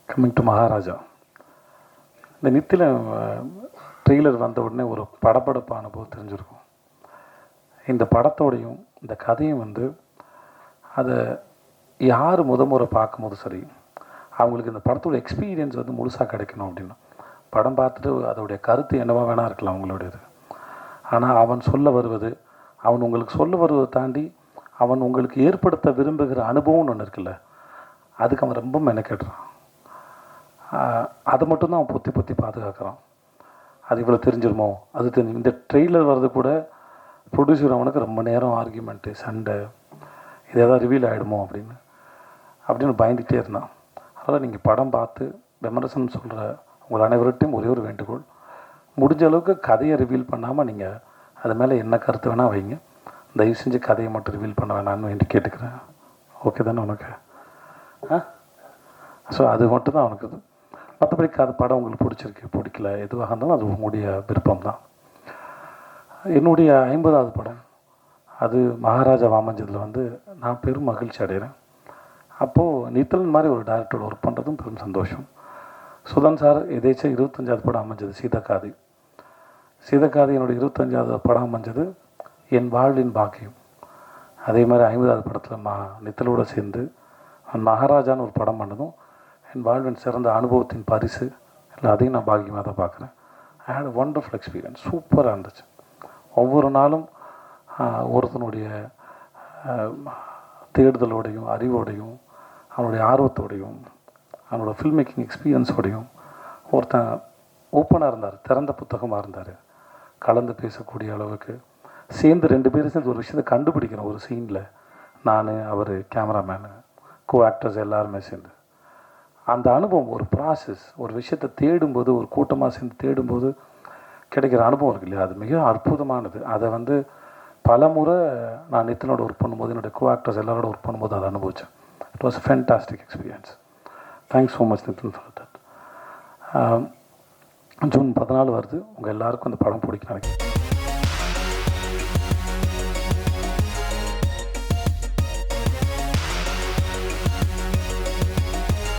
Coming to Maharaja. இந்த நித்தில trailer வந்த உடனே ஒரு படப்படப்பு அனுபவம் தெரிஞ்சிருக்கும். இந்த படத்தோடையும் இந்த கதையும் வந்து அதை யார் முறை பார்க்கும்போது சரி, அவங்களுக்கு இந்த படத்தோட எக்ஸ்பீரியன்ஸ் வந்து முழுசாக கிடைக்கணும் அப்படின்னா, படம் பார்த்துட்டு அதோடைய கருத்து என்னவா வேணா இருக்கலாம் அவங்களுடையது. ஆனால் அவன் சொல்ல வருவது, அவன் உங்களுக்கு சொல்ல வருவதை தாண்டி அவன் உங்களுக்கு ஏற்படுத்த விரும்புகிற அனுபவம்னு ஒன்று இருக்குல்ல, அதுக்கு அவன் ரொம்ப மெனக்கெடுறான். அதை மட்டும்தான் அவன் பொத்தி பொத்தி பாதுகாக்கிறான். அது இவ்வளோ தெரிஞ்சிருமோ, அது தெரிஞ்சு இந்த ட்ரெய்லர் வர்றது கூட ப்ரொடியூசர் அவனுக்கு ரொம்ப நேரம் ஆர்கியூமெண்ட்டு, சண்டை, இது எதாவது ரிவீல் ஆகிடுமோ அப்படின்னு பயந்துகிட்டே இருந்தான். அதனால் நீங்கள் படம் பார்த்து விமர்சனம் சொல்கிற உங்கள் அனைவர்கிட்டையும் ஒரே ஒரு வேண்டுகோள், முடிஞ்ச அளவுக்கு கதையை ரிவீல் பண்ணாமல் நீங்கள் அது மேலே என்ன கருத்து வேணால் வைங்க, தயவு செஞ்சு கதையை மட்டும் ரிவீல் பண்ண வேணான்னு வேண்டி கேட்டுக்கிறேன். ஓகே தானே உனக்கு? ஸோ அது மட்டும் தான் அவனுக்கு. மற்றபடி அது படம் உங்களுக்கு பிடிச்சிருக்கு பிடிக்கல எதுவாக இருந்தாலும் அது உங்களுடைய விருப்பம் தான். என்னுடைய 50வது படம் அது மகாராஜா வாமஞ்சதில் வந்து நான் பெரும் மகிழ்ச்சி அடைகிறேன். அப்போது நித்தலன் மாதிரி ஒரு டைரக்டரோட ஒர்க் பண்ணுறதும் பெரும் சந்தோஷம். சுதன் சார் எதேச்சும் 25வது படம் அமைஞ்சது சீதக்காதி. சீதக்காதி என்னுடைய 25வது படம் அமைஞ்சது என் வாழ்வின் பாக்கியம். அதே மாதிரி 50வது படத்தில் நித்தலோடு சேர்ந்து மகாராஜான்னு ஒரு படம் பண்ணதும் என் வாழ்வின் சிறந்த அனுபவத்தின் பரிசு இல்லை, அதையும் நான் பாக்கியமாக தான் பார்க்குறேன். ஐ ஹேட் அ ஒண்டர்ஃபுல் எக்ஸ்பீரியன்ஸ். சூப்பராக இருந்துச்சு. ஒவ்வொரு நாளும் ஒருத்தனுடைய தேடுதலோடையும் அறிவோடையும் அவனுடைய ஆர்வத்தோடையும் அவனோட ஃபில்ம் மேக்கிங் எக்ஸ்பீரியன்ஸோடையும் ஒருத்தன் ஓப்பனாக இருந்தார், திறந்த புத்தகமாக இருந்தார். கலந்து பேசக்கூடிய அளவுக்கு சேர்ந்து 2 பேரும் சேர்ந்து ஒரு விஷயத்தை கண்டுபிடிக்கிறோம். ஒரு சீனில் நான், அவர், கேமராமேனு, கோ ஆக்டர்ஸ் எல்லாருமே சேர்ந்து அந்த அனுபவம், ஒரு ப்ராசஸ், ஒரு விஷயத்தை தேடும்போது, ஒரு கூட்டமாக சேர்ந்து தேடும்போது கிடைக்கிற அனுபவம் இருக்கு இல்லையா, அது மிக அற்புதமானது. அதை வந்து பல முறை நான் நித்தனோட ஒர்க் பண்ணும்போது, என்னுடைய கோ ஆக்டர்ஸ் எல்லாரோட ஒர்க் பண்ணும்போது அதை அனுபவித்தேன். It was a fantastic experience. Thanks so much Nithan for that. June 14 வருது. உங்கள் எல்லாருக்கும் அந்த படம் பிடிக்கும் நினைக்கிறேன்.